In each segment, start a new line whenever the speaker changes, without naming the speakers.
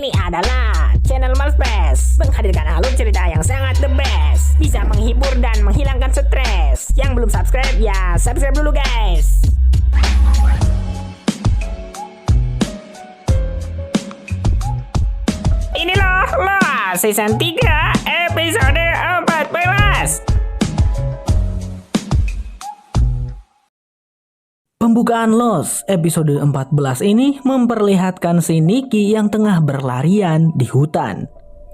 Ini adalah channel Malspace, menghadirkan alur cerita yang sangat the best, bisa menghibur dan menghilangkan stres. Yang belum subscribe ya subscribe dulu guys. Ini loh season 3 episode 14. Pembukaan Lost episode 14 ini memperlihatkan si Nikki yang tengah berlarian di hutan.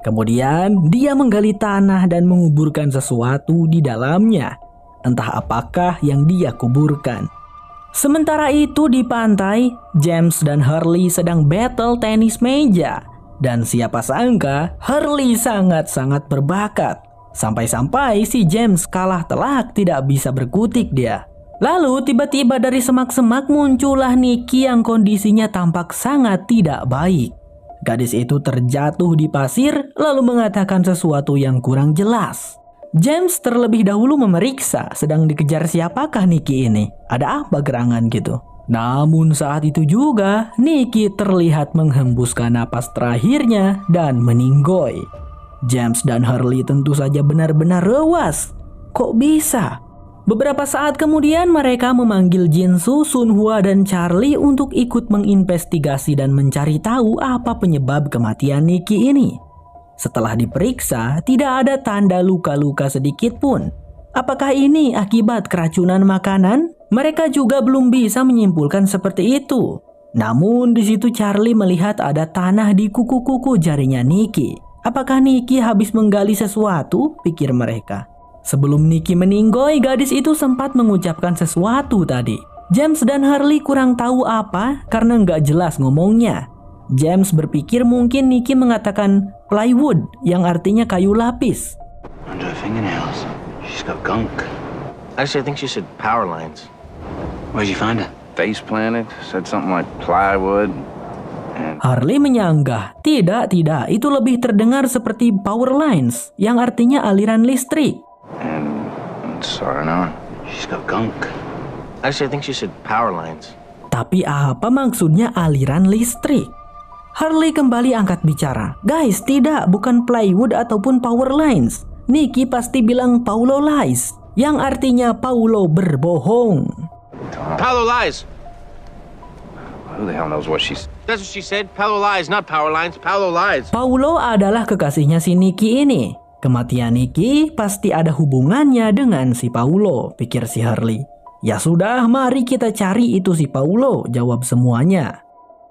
Kemudian dia menggali tanah dan menguburkan sesuatu di dalamnya. Entah apakah yang dia kuburkan. Sementara itu di pantai, James dan Hurley sedang battle tenis meja. Dan siapa sangka Hurley sangat-sangat berbakat. Sampai-sampai si James kalah telak, tidak bisa berkutik dia. Lalu tiba-tiba dari semak-semak muncullah Nikki yang kondisinya tampak sangat tidak baik. Gadis itu terjatuh di pasir lalu mengatakan sesuatu yang kurang jelas. James terlebih dahulu memeriksa sedang dikejar siapakah Nikki ini. Ada apa gerangan gitu. Namun saat itu juga Nikki terlihat menghembuskan napas terakhirnya dan meninggoy. James dan Hurley tentu saja benar-benar rewas. Kok bisa? Beberapa saat kemudian mereka memanggil Jinsu, Sunhwa, dan Charlie untuk ikut menginvestigasi dan mencari tahu apa penyebab kematian Nikki ini. Setelah diperiksa, tidak ada tanda luka-luka sedikit pun. Apakah ini akibat keracunan makanan? Mereka juga belum bisa menyimpulkan seperti itu. Namun di situ Charlie melihat ada tanah di kuku-kuku jarinya Nikki. Apakah Nikki habis menggali sesuatu? Pikir mereka. Sebelum Nikki meninggoy, gadis itu sempat mengucapkan sesuatu tadi. James dan Hurley kurang tahu apa karena nggak jelas ngomongnya. James berpikir mungkin Nikki mengatakan plywood yang artinya kayu lapis.
Under her fingernails, she's got gunk.
Actually, I think she said power lines.
Where'd you find her?
Face planted, said something like plywood.
Hurley menyanggah. Tidak, itu lebih terdengar seperti power lines yang artinya aliran listrik.
And sorry, no.
She's got gunk.
Actually, I think she said power lines.
Tapi apa maksudnya aliran listrik? Hurley kembali angkat bicara. Guys, tidak, bukan plywood ataupun power lines. Nikki pasti bilang Paulo lies, yang artinya Paulo berbohong.
Paulo lies.
Who the hell knows what she's...
That's what she said. Paulo lies, not power lines. Paulo lies.
Paulo adalah kekasihnya si Nikki ini. Kematian Nikki pasti ada hubungannya dengan si Paulo, pikir si Hurley. Ya sudah, mari kita cari itu si Paulo, jawab semuanya.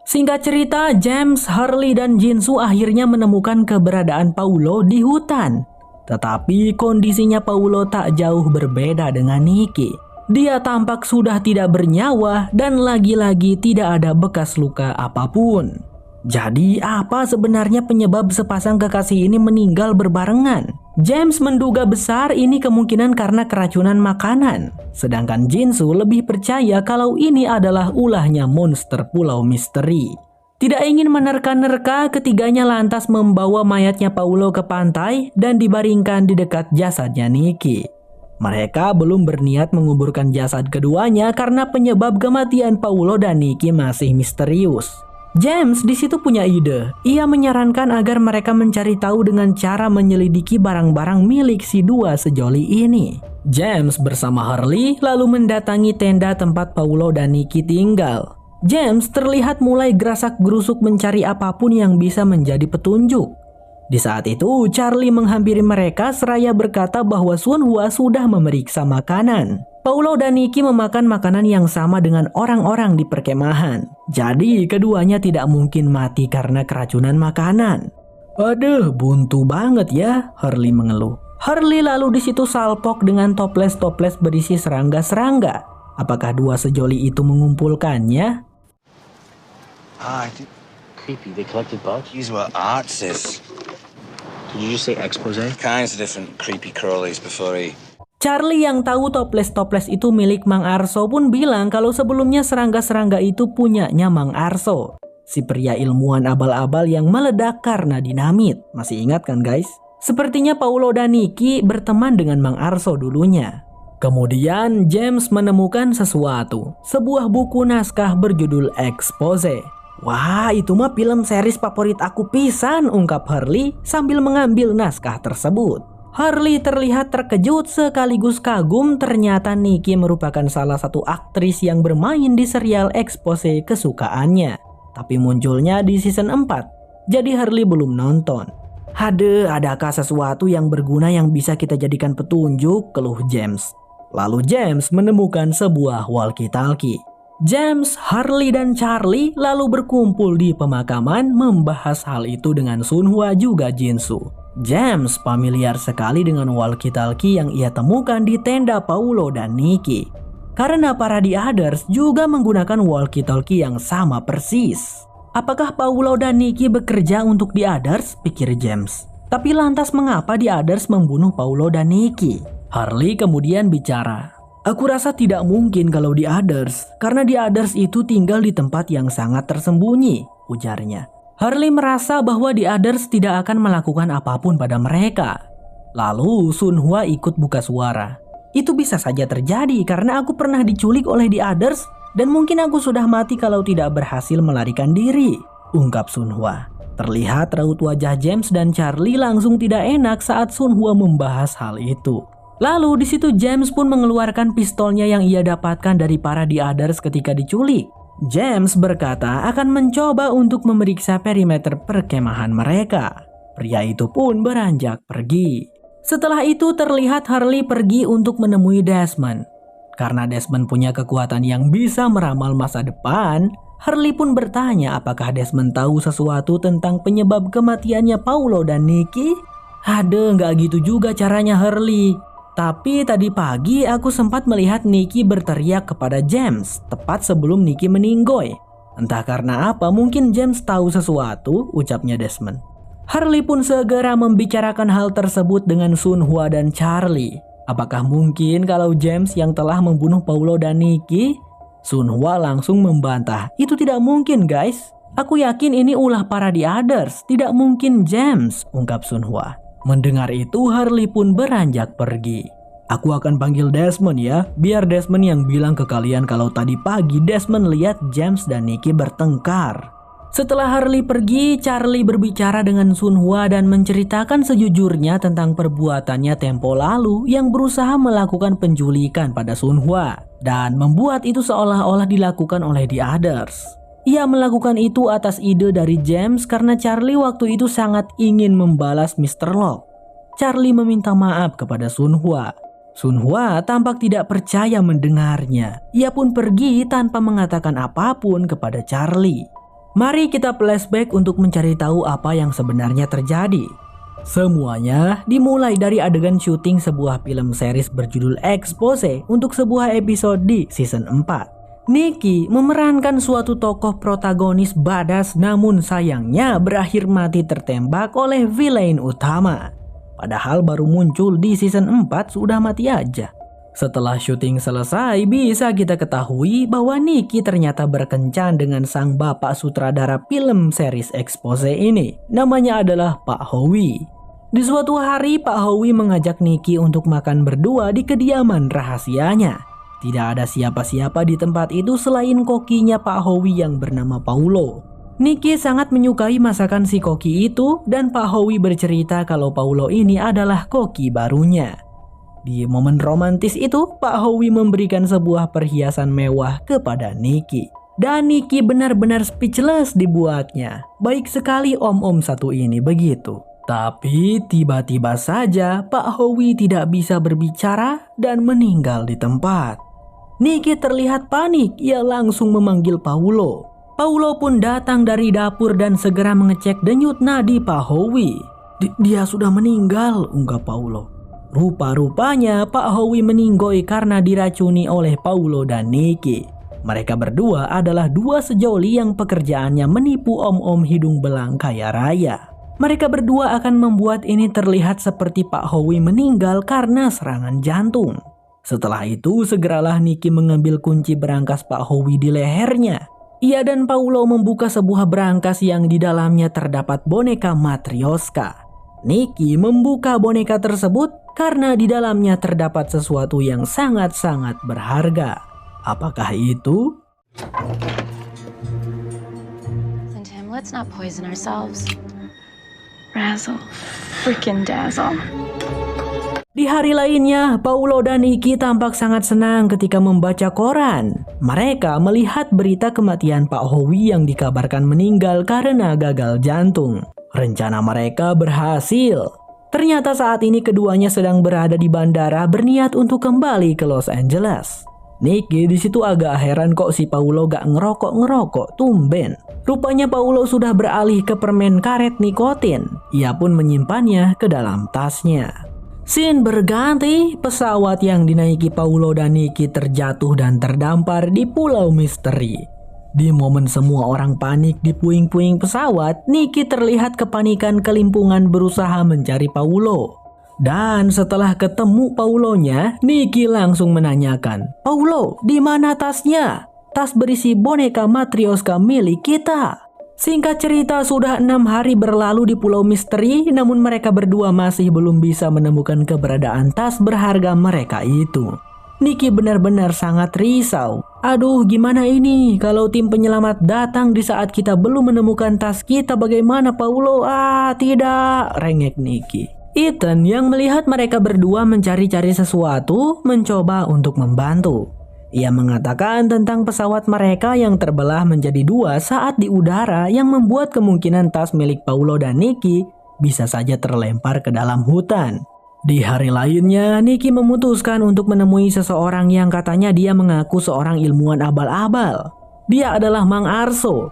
Singkat cerita, James, Hurley, dan Jinsu akhirnya menemukan keberadaan Paulo di hutan. Tetapi kondisinya Paulo tak jauh berbeda dengan Nikki. Dia tampak sudah tidak bernyawa dan lagi-lagi tidak ada bekas luka apapun. Jadi apa sebenarnya penyebab sepasang kekasih ini meninggal berbarengan? James menduga besar ini kemungkinan karena keracunan makanan. Sedangkan Jinsu lebih percaya kalau ini adalah ulahnya monster Pulau Misteri. Tidak ingin menerka-nerka, ketiganya lantas membawa mayatnya Paulo ke pantai dan dibaringkan di dekat jasadnya Nikki. Mereka belum berniat menguburkan jasad keduanya karena penyebab kematian Paulo dan Nikki masih misterius. James di situ punya ide. Ia menyarankan agar mereka mencari tahu dengan cara menyelidiki barang-barang milik si dua sejoli ini. James bersama Hurley lalu mendatangi tenda tempat Paulo dan Nikki tinggal. James terlihat mulai gerasak-gerusuk mencari apapun yang bisa menjadi petunjuk. Di saat itu Charlie menghampiri mereka seraya berkata bahwa Sunhwa sudah memeriksa makanan. Paulo dan Nikki memakan makanan yang sama dengan orang-orang di perkemahan. Jadi keduanya tidak mungkin mati karena keracunan makanan. Aduh, buntu banget ya, Hurley mengeluh. Hurley lalu di situ salpok dengan toples-toples berisi serangga-serangga. Apakah dua sejoli itu mengumpulkannya?
Creepy. They collected bugs.
These were artists.
Did you just say expose?
Kinds of different creepy crawlies before he...
Charlie yang tahu toples-toples itu milik Mang Arso pun bilang kalau sebelumnya serangga-serangga itu punyanya Mang Arso. Si pria ilmuwan abal-abal yang meledak karena dinamit. Masih ingat kan guys? Sepertinya Paulo dan Nikki berteman dengan Mang Arso dulunya. Kemudian James menemukan sesuatu. Sebuah buku naskah berjudul Expose. Wah, itu mah film series favorit aku pisan, ungkap Hurley sambil mengambil naskah tersebut. Hurley terlihat terkejut sekaligus kagum, ternyata Nikki merupakan salah satu aktris yang bermain di serial Expose kesukaannya. Tapi munculnya di season 4, jadi Hurley belum nonton. Hade, adakah sesuatu yang berguna yang bisa kita jadikan petunjuk, keluh James. Lalu James menemukan sebuah walkie-talkie. James, Hurley, dan Charlie lalu berkumpul di pemakaman membahas hal itu dengan Sunhwa juga Jinsu. James familiar sekali dengan walkie-talkie yang ia temukan di tenda Paulo dan Nikki. Karena para The Others juga menggunakan walkie-talkie yang sama persis. Apakah Paulo dan Nikki bekerja untuk The Others? Pikir James. Tapi lantas mengapa The Others membunuh Paulo dan Nikki? Hurley kemudian bicara. Aku rasa tidak mungkin kalau The Others, karena The Others itu tinggal di tempat yang sangat tersembunyi, ujarnya. Hurley merasa bahwa The Others tidak akan melakukan apapun pada mereka. Lalu Sunhwa ikut buka suara. Itu bisa saja terjadi karena aku pernah diculik oleh The Others dan mungkin aku sudah mati kalau tidak berhasil melarikan diri, ungkap Sunhwa. Terlihat raut wajah James dan Charlie langsung tidak enak saat Sunhwa membahas hal itu. Lalu di situ James pun mengeluarkan pistolnya yang ia dapatkan dari para The Others ketika diculik. James berkata akan mencoba untuk memeriksa perimeter perkemahan mereka. Pria itu pun beranjak pergi. Setelah itu terlihat Hurley pergi untuk menemui Desmond. Karena Desmond punya kekuatan yang bisa meramal masa depan, Hurley pun bertanya apakah Desmond tahu sesuatu tentang penyebab kematiannya Paulo dan Nikki. Nggak gitu juga caranya Hurley. Tapi tadi pagi aku sempat melihat Nikki berteriak kepada James tepat sebelum Nikki meninggoy. Entah karena apa, mungkin James tahu sesuatu, ucapnya Desmond. Hurley pun segera membicarakan hal tersebut dengan Sunhwa dan Charlie. Apakah mungkin kalau James yang telah membunuh Paulo dan Nikki? Sunhwa langsung membantah, itu tidak mungkin guys. Aku yakin ini ulah para The Others, tidak mungkin James, ungkap Sunhwa. Mendengar itu Hurley pun beranjak pergi. Aku akan panggil Desmond ya, biar Desmond yang bilang ke kalian kalau tadi pagi Desmond lihat James dan Nikki bertengkar. Setelah Hurley pergi, Charlie berbicara dengan Sunhwa dan menceritakan sejujurnya tentang perbuatannya tempo lalu yang berusaha melakukan penculikan pada Sunhwa dan membuat itu seolah-olah dilakukan oleh The Others. Ia melakukan itu atas ide dari James karena Charlie waktu itu sangat ingin membalas Mr. Locke. Charlie meminta maaf kepada Sunhwa. Sunhwa tampak tidak percaya mendengarnya. Ia pun pergi tanpa mengatakan apapun kepada Charlie. Mari kita flashback untuk mencari tahu apa yang sebenarnya terjadi. Semuanya dimulai dari adegan syuting sebuah film series berjudul Expose untuk sebuah episode di season 4. Nikki memerankan suatu tokoh protagonis badass namun sayangnya berakhir mati tertembak oleh villain utama. Padahal baru muncul di season 4 sudah mati aja. Setelah syuting selesai bisa kita ketahui bahwa Nikki ternyata berkencan dengan sang bapak sutradara film series Expose ini. Namanya adalah Pak Howie. Di suatu hari Pak Howie mengajak Nikki untuk makan berdua di kediaman rahasianya. Tidak ada siapa-siapa di tempat itu selain kokinya Pak Howie yang bernama Paulo. Nikki sangat menyukai masakan si koki itu dan Pak Howie bercerita kalau Paulo ini adalah koki barunya. Di momen romantis itu, Pak Howie memberikan sebuah perhiasan mewah kepada Nikki. Dan Nikki benar-benar speechless dibuatnya. Baik sekali om-om satu ini begitu. Tapi tiba-tiba saja Pak Howie tidak bisa berbicara dan meninggal di tempat. Nikki terlihat panik, ia langsung memanggil Paulo. Paulo pun datang dari dapur dan segera mengecek denyut nadi Pak Howie. Dia sudah meninggal, ungkap Paulo. Rupa-rupanya Pak Howie meninggoy karena diracuni oleh Paulo dan Nikki. Mereka berdua adalah dua sejoli yang pekerjaannya menipu om-om hidung belang kaya raya. Mereka berdua akan membuat ini terlihat seperti Pak Howie meninggal karena serangan jantung. Setelah itu segeralah Nikki mengambil kunci berangkas Pak Howie di lehernya. Ia dan Paulo membuka sebuah berangkas yang di dalamnya terdapat boneka Matryoshka. Nikki membuka boneka tersebut karena di dalamnya terdapat sesuatu yang sangat-sangat berharga. Apakah itu?
Let's not poison ourselves. Razzle. Frickin' dazzle.
Di hari lainnya, Paulo dan Nikki tampak sangat senang ketika membaca koran. Mereka melihat berita kematian Pak Howie yang dikabarkan meninggal karena gagal jantung. Rencana mereka berhasil. Ternyata saat ini keduanya sedang berada di bandara berniat untuk kembali ke Los Angeles. Nikki di situ agak heran kok si Paulo gak ngerokok tumben. Rupanya Paulo sudah beralih ke permen karet nikotin. Ia pun menyimpannya ke dalam tasnya. Scene berganti, pesawat yang dinaiki Paulo dan Nikki terjatuh dan terdampar di Pulau Misteri. Di momen semua orang panik di puing-puing pesawat, Nikki terlihat kepanikan kelimpungan berusaha mencari Paulo. Dan setelah ketemu Paulonya, Nikki langsung menanyakan, "Paulo, di mana tasnya? Tas berisi boneka Matryoshka milik kita." Singkat cerita, sudah 6 hari berlalu di Pulau Misteri, namun mereka berdua masih belum bisa menemukan keberadaan tas berharga mereka itu. Nikki benar-benar sangat risau. Aduh, gimana ini? Kalau tim penyelamat datang di saat kita belum menemukan tas kita, bagaimana Paulo? Tidak, rengek Nikki. Ethan yang melihat mereka berdua mencari-cari sesuatu, mencoba untuk membantu. Ia mengatakan tentang pesawat mereka yang terbelah menjadi 2 saat di udara yang membuat kemungkinan tas milik Paulo dan Nikki bisa saja terlempar ke dalam hutan. Di hari lainnya, Nikki memutuskan untuk menemui seseorang yang katanya dia mengaku seorang ilmuwan abal-abal. Dia adalah Mang Arso.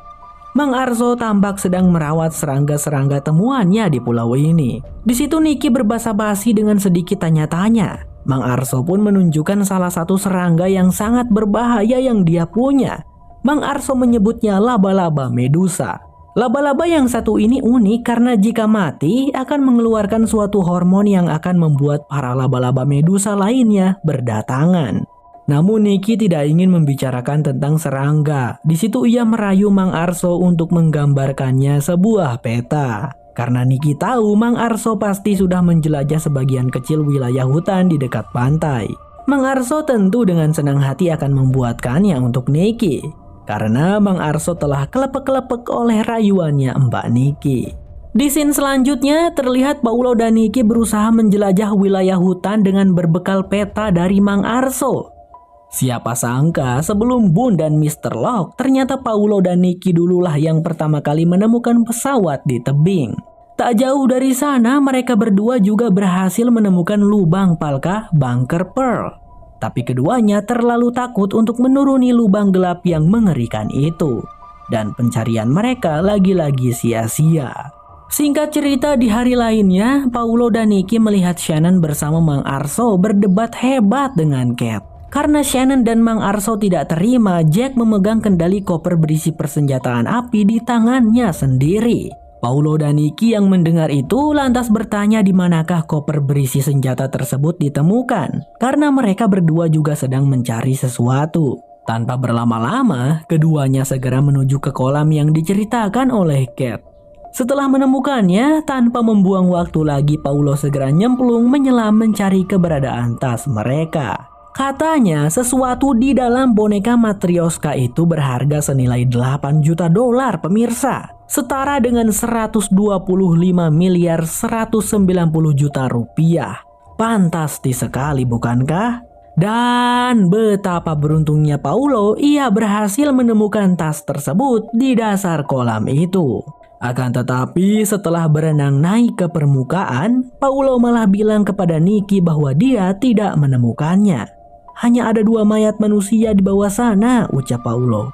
Mang Arso tampak sedang merawat serangga-serangga temuannya di pulau ini. Di situ Nikki berbasa-basi dengan sedikit tanya-tanya. Mang Arso pun menunjukkan salah satu serangga yang sangat berbahaya yang dia punya. Mang Arso menyebutnya laba-laba Medusa. Laba-laba yang satu ini unik karena jika mati akan mengeluarkan suatu hormon yang akan membuat para laba-laba Medusa lainnya berdatangan. Namun Nikki tidak ingin membicarakan tentang serangga. Di situ ia merayu Mang Arso untuk menggambarkannya sebuah peta. Karena Nikki tahu Mang Arso pasti sudah menjelajah sebagian kecil wilayah hutan di dekat pantai. Mang Arso tentu dengan senang hati akan membuatkannya untuk Nikki. Karena Mang Arso telah kelepek-kelepek oleh rayuannya Mbak Nikki. Di scene selanjutnya terlihat Paulo dan Nikki berusaha menjelajah wilayah hutan dengan berbekal peta dari Mang Arso. Siapa sangka sebelum Boone dan Mr. Locke, ternyata Paulo dan Nikki dululah yang pertama kali menemukan pesawat di tebing. Tak jauh dari sana mereka berdua juga berhasil menemukan lubang palka Bunker Pearl. Tapi keduanya terlalu takut untuk menuruni lubang gelap yang mengerikan itu. Dan pencarian mereka lagi-lagi sia-sia. Singkat cerita, di hari lainnya, Paulo dan Nikki melihat Shannon bersama Mang Arso berdebat hebat dengan Cat. Karena Shannon dan Mang Arso tidak terima Jack memegang kendali koper berisi persenjataan api di tangannya sendiri. Paulo dan Nikki yang mendengar itu lantas bertanya di manakah koper berisi senjata tersebut ditemukan. Karena mereka berdua juga sedang mencari sesuatu. Tanpa berlama-lama, keduanya segera menuju ke kolam yang diceritakan oleh Cat. Setelah menemukannya, tanpa membuang waktu lagi Paulo segera nyemplung menyelam mencari keberadaan tas mereka. Katanya sesuatu di dalam boneka Matryoshka itu berharga senilai $8 juta pemirsa. Setara dengan 125 miliar 190 juta rupiah. Fantastis sekali bukankah? Dan betapa beruntungnya Paulo, ia berhasil menemukan tas tersebut di dasar kolam itu. Akan tetapi setelah berenang naik ke permukaan, Paulo malah bilang kepada Nikki bahwa dia tidak menemukannya. Hanya ada 2 mayat manusia di bawah sana, ucap Paulo.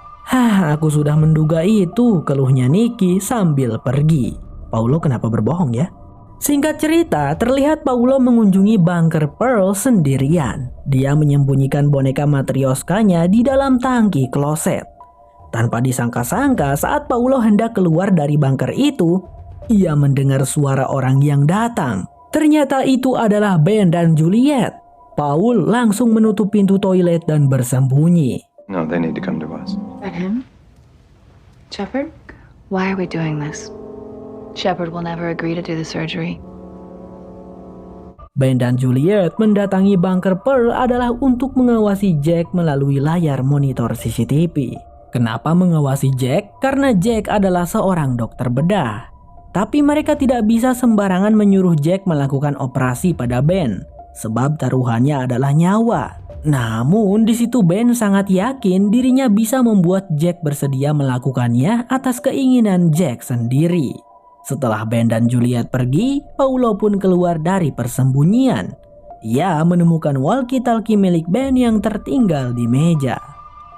Aku sudah menduga itu, keluhnya Nikki sambil pergi. Paulo kenapa berbohong ya? Singkat cerita, terlihat Paulo mengunjungi Bunker Pearl sendirian. Dia menyembunyikan boneka Matryoshkanya di dalam tangki kloset. Tanpa disangka-sangka, saat Paulo hendak keluar dari bunker itu, ia mendengar suara orang yang datang. Ternyata itu adalah Ben dan Juliet. Paul langsung menutup pintu toilet dan bersembunyi.
No, they need to come to us.
That him? Shepard? Why are we doing this? Shepard will never agree to do the surgery.
Ben dan Juliet mendatangi Bunker Pearl adalah untuk mengawasi Jack melalui layar monitor CCTV. Kenapa mengawasi Jack? Karena Jack adalah seorang dokter bedah. Tapi mereka tidak bisa sembarangan menyuruh Jack melakukan operasi pada Ben, sebab taruhannya adalah nyawa. Namun di situ Ben sangat yakin dirinya bisa membuat Jack bersedia melakukannya atas keinginan Jack sendiri. Setelah Ben dan Juliet pergi, Paulo pun keluar dari persembunyian. Ia menemukan walkie-talkie milik Ben yang tertinggal di meja.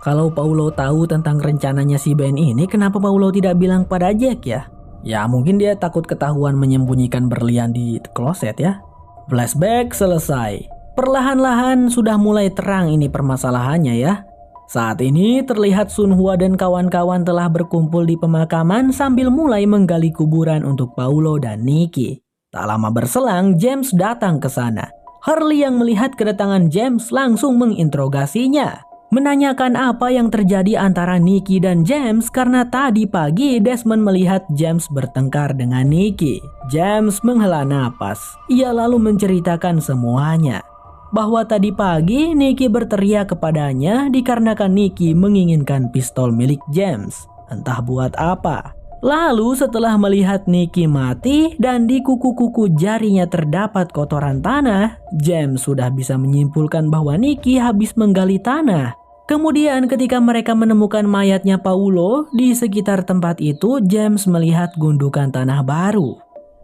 Kalau Paulo tahu tentang rencananya si Ben ini, kenapa Paulo tidak bilang pada Jack ya? Ya mungkin dia takut ketahuan menyembunyikan berlian di kloset ya. Flashback selesai. Perlahan-lahan sudah mulai terang ini permasalahannya ya. Saat ini terlihat Sun Hua dan kawan-kawan telah berkumpul di pemakaman sambil mulai menggali kuburan untuk Paulo dan Nikki. Tak lama berselang, James datang ke sana. Hurley yang melihat kedatangan James langsung menginterogasinya. Menanyakan apa yang terjadi antara Nikki dan James karena tadi pagi Desmond melihat James bertengkar dengan Nikki. James menghela napas. Ia lalu menceritakan semuanya. Bahwa tadi pagi Nikki berteriak kepadanya dikarenakan Nikki menginginkan pistol milik James. Entah buat apa. Lalu setelah melihat Nikki mati dan di kuku-kuku jarinya terdapat kotoran tanah, James sudah bisa menyimpulkan bahwa Nikki habis menggali tanah. Kemudian ketika mereka menemukan mayatnya Paulo di sekitar tempat itu, James melihat gundukan tanah baru.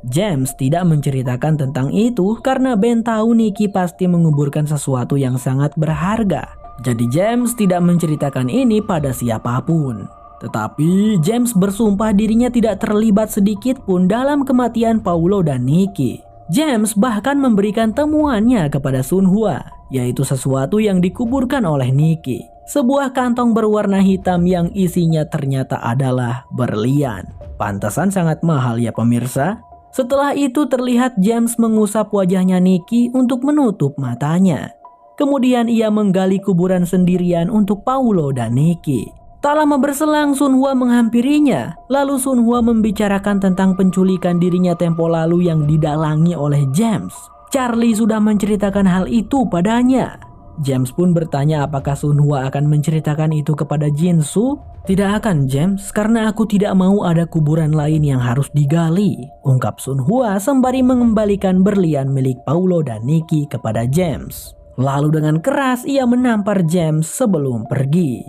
James tidak menceritakan tentang itu karena Ben tahu Nikki pasti menguburkan sesuatu yang sangat berharga. Jadi James tidak menceritakan ini pada siapapun. Tetapi James bersumpah dirinya tidak terlibat sedikit pun dalam kematian Paulo dan Nikki. James bahkan memberikan temuannya kepada Sun Hua, yaitu sesuatu yang dikuburkan oleh Nikki. Sebuah kantong berwarna hitam yang isinya ternyata adalah berlian. Pantesan sangat mahal ya pemirsa. Setelah itu terlihat James mengusap wajahnya Nikki untuk menutup matanya. Kemudian ia menggali kuburan sendirian untuk Paulo dan Nikki. Tak lama berselang Sun Hua menghampirinya. Lalu Sun Hua membicarakan tentang penculikan dirinya tempo lalu yang didalangi oleh James. Charlie sudah menceritakan hal itu padanya. James pun bertanya apakah Sun Hua akan menceritakan itu kepada Jinsu. Tidak akan James, karena aku tidak mau ada kuburan lain yang harus digali, ungkap Sun Hua sembari mengembalikan berlian milik Paulo dan Nikki kepada James. Lalu dengan keras ia menampar James sebelum pergi.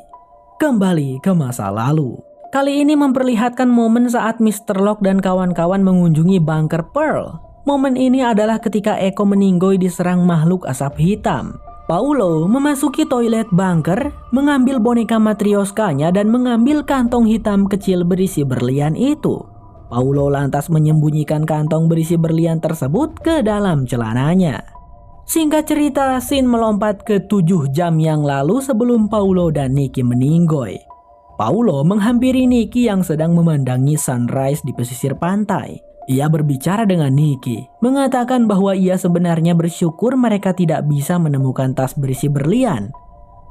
Kembali ke masa lalu. Kali ini memperlihatkan momen saat Mr. Locke dan kawan-kawan mengunjungi bunker Pearl. Momen ini adalah ketika Eko meninggoy diserang makhluk asap hitam. Paulo memasuki toilet bunker, mengambil boneka Matryoshkanya dan mengambil kantong hitam kecil berisi berlian itu. Paulo lantas menyembunyikan kantong berisi berlian tersebut ke dalam celananya. Singkat cerita, scene melompat ke 7 jam yang lalu sebelum Paulo dan Nikki meninggoy. Paulo menghampiri Nikki yang sedang memandangi sunrise di pesisir pantai. Ia berbicara dengan Nikki, mengatakan bahwa ia sebenarnya bersyukur mereka tidak bisa menemukan tas berisi berlian.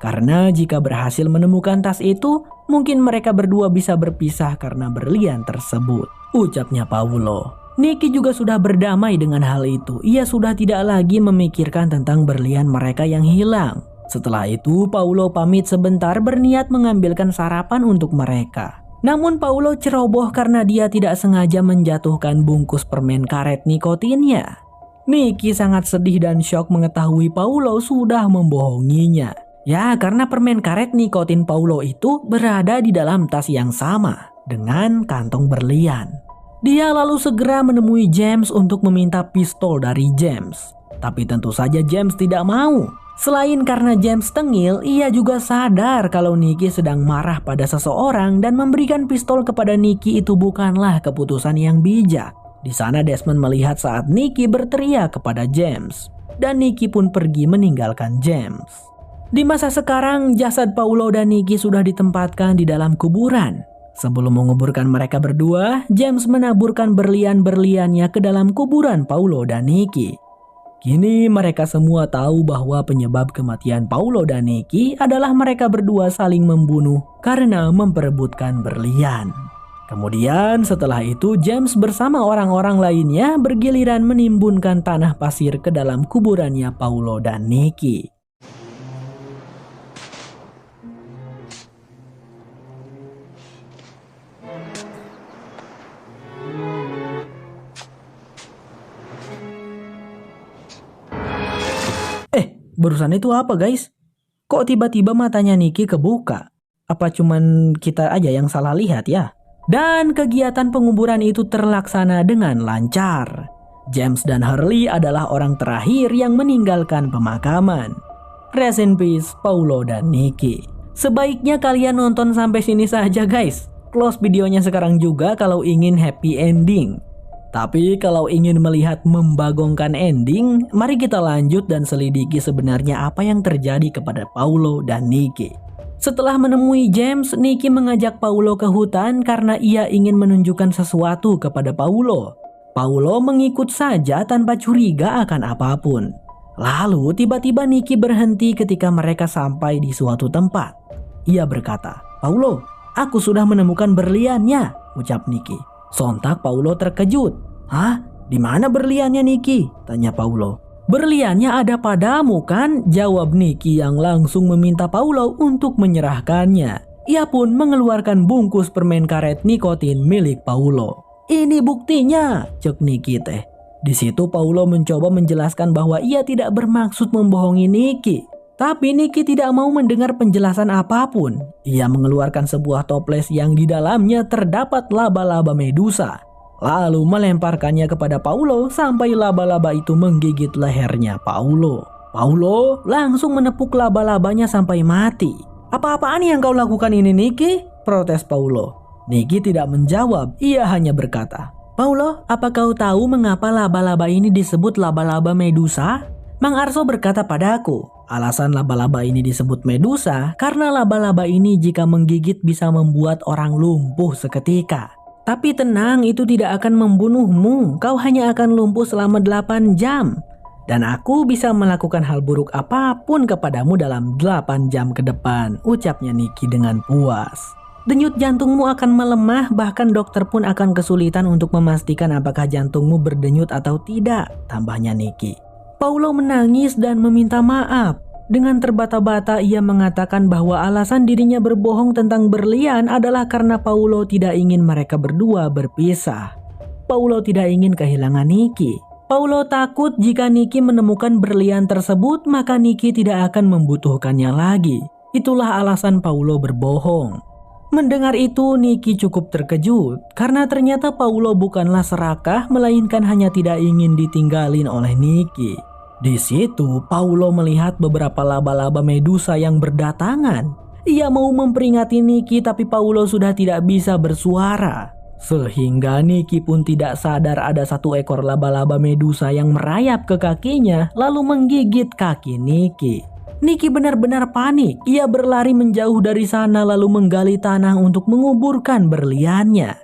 Karena jika berhasil menemukan tas itu, mungkin mereka berdua bisa berpisah karena berlian tersebut, ucapnya Paulo. Nikki juga sudah berdamai dengan hal itu. Ia sudah tidak lagi memikirkan tentang berlian mereka yang hilang. Setelah itu, Paulo pamit sebentar berniat mengambilkan sarapan untuk mereka. Namun Paulo ceroboh karena dia tidak sengaja menjatuhkan bungkus permen karet nikotinnya. Nikki sangat sedih dan syok mengetahui Paulo sudah membohonginya. Ya, karena permen karet nikotin Paulo itu berada di dalam tas yang sama dengan kantong berlian. Dia lalu segera menemui James untuk meminta pistol dari James. Tapi tentu saja James tidak mau. Selain karena James tengil, ia juga sadar kalau Nikki sedang marah pada seseorang dan memberikan pistol kepada Nikki itu bukanlah keputusan yang bijak. Di sana Desmond melihat saat Nikki berteriak kepada James. Dan Nikki pun pergi meninggalkan James. Di masa sekarang, jasad Paulo dan Nikki sudah ditempatkan di dalam kuburan. Sebelum menguburkan mereka berdua, James menaburkan berlian-berliannya ke dalam kuburan Paulo dan Nikki. Kini mereka semua tahu bahwa penyebab kematian Paulo dan Nikki adalah mereka berdua saling membunuh karena memperebutkan berlian. Kemudian setelah itu James bersama orang-orang lainnya bergiliran menimbunkan tanah pasir ke dalam kuburannya Paulo dan Nikki. barusan itu apa guys? Kok tiba-tiba matanya Nikki kebuka? Apa cuman kita aja yang salah lihat ya? Dan kegiatan penguburan itu terlaksana dengan lancar. James dan Hurley adalah orang terakhir yang meninggalkan pemakaman. Rest in peace, Paulo dan Nikki. Sebaiknya kalian nonton sampai sini saja guys. Close videonya sekarang juga kalau ingin happy ending. Tapi kalau ingin melihat membagongkan ending, mari kita lanjut dan selidiki sebenarnya apa yang terjadi kepada Paulo dan Nikki. Setelah menemui James, Nikki mengajak Paulo ke hutan karena ia ingin menunjukkan sesuatu kepada Paulo. Paulo mengikut saja tanpa curiga akan apapun. Lalu tiba-tiba Nikki berhenti ketika mereka sampai di suatu tempat. Ia berkata, "Paulo, aku sudah menemukan berliannya," ucap Nikki. Sontak Paulo terkejut. "Hah? Di mana berliannya Nikki?" tanya Paulo. "Berliannya ada padamu kan?" jawab Nikki yang langsung meminta Paulo untuk menyerahkannya. Ia pun mengeluarkan bungkus permen karet nikotin milik Paulo. "Ini buktinya," cek Nikki teh. Di situ Paulo mencoba menjelaskan bahwa ia tidak bermaksud membohongi Nikki. Tapi Nikki tidak mau mendengar penjelasan apapun. Ia mengeluarkan sebuah toples yang di dalamnya terdapat laba-laba Medusa. Lalu melemparkannya kepada Paulo sampai laba-laba itu menggigit lehernya Paulo. Paulo langsung menepuk laba-labanya sampai mati. "Apa-apaan yang kau lakukan ini Nikki?" protes Paulo. Nikki tidak menjawab, ia hanya berkata, "Paulo, apa kau tahu mengapa laba-laba ini disebut laba-laba Medusa?" Mang Arso berkata padaku, alasan laba-laba ini disebut Medusa karena laba-laba ini jika menggigit bisa membuat orang lumpuh seketika. Tapi tenang, itu tidak akan membunuhmu, kau hanya akan lumpuh selama 8 jam. Dan aku bisa melakukan hal buruk apapun kepadamu dalam 8 jam ke depan, ucapnya Nikki dengan puas. Denyut jantungmu akan melemah, bahkan dokter pun akan kesulitan untuk memastikan apakah jantungmu berdenyut atau tidak, tambahnya Nikki. Paulo menangis dan meminta maaf. Dengan terbata-bata ia mengatakan bahwa alasan dirinya berbohong tentang berlian adalah karena Paulo tidak ingin mereka berdua berpisah. Paulo tidak ingin kehilangan Nikki. Paulo takut jika Nikki menemukan berlian tersebut maka Nikki tidak akan membutuhkannya lagi. Itulah alasan Paulo berbohong. Mendengar itu Nikki cukup terkejut karena ternyata Paulo bukanlah serakah melainkan hanya tidak ingin ditinggalin oleh Nikki. Di situ Paulo melihat beberapa laba-laba Medusa yang berdatangan. Ia mau memperingati Nikki tapi Paulo sudah tidak bisa bersuara. Sehingga Nikki pun tidak sadar ada satu ekor laba-laba Medusa yang merayap ke kakinya lalu menggigit kaki Nikki. Nikki benar-benar panik. Ia berlari menjauh dari sana lalu menggali tanah untuk menguburkan berliannya.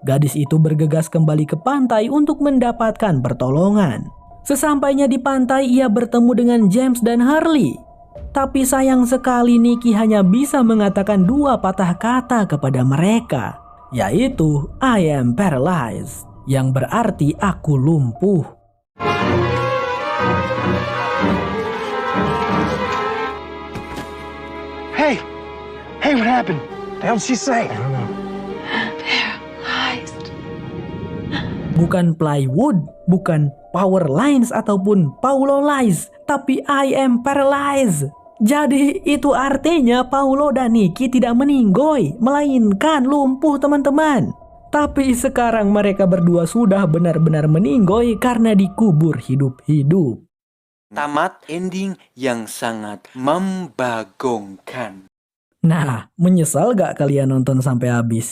Gadis itu bergegas kembali ke pantai untuk mendapatkan pertolongan. Sesampainya di pantai ia bertemu dengan James dan Hurley. Tapi sayang sekali Nikki hanya bisa mengatakan 2 patah kata kepada mereka, yaitu "I am paralyzed", yang berarti aku lumpuh.
Hey, what happened? The hell did she say?
Paralyzed.
Bukan plywood, bukan power lines ataupun Paulo lies, tapi I am paralyzed. Jadi itu artinya Paulo dan Nikki tidak meninggoy, melainkan lumpuh teman-teman. Tapi sekarang mereka berdua sudah benar-benar meninggoy karena dikubur hidup-hidup.
Tamat ending yang sangat membagongkan.
Nah, menyesal gak kalian nonton sampai habis?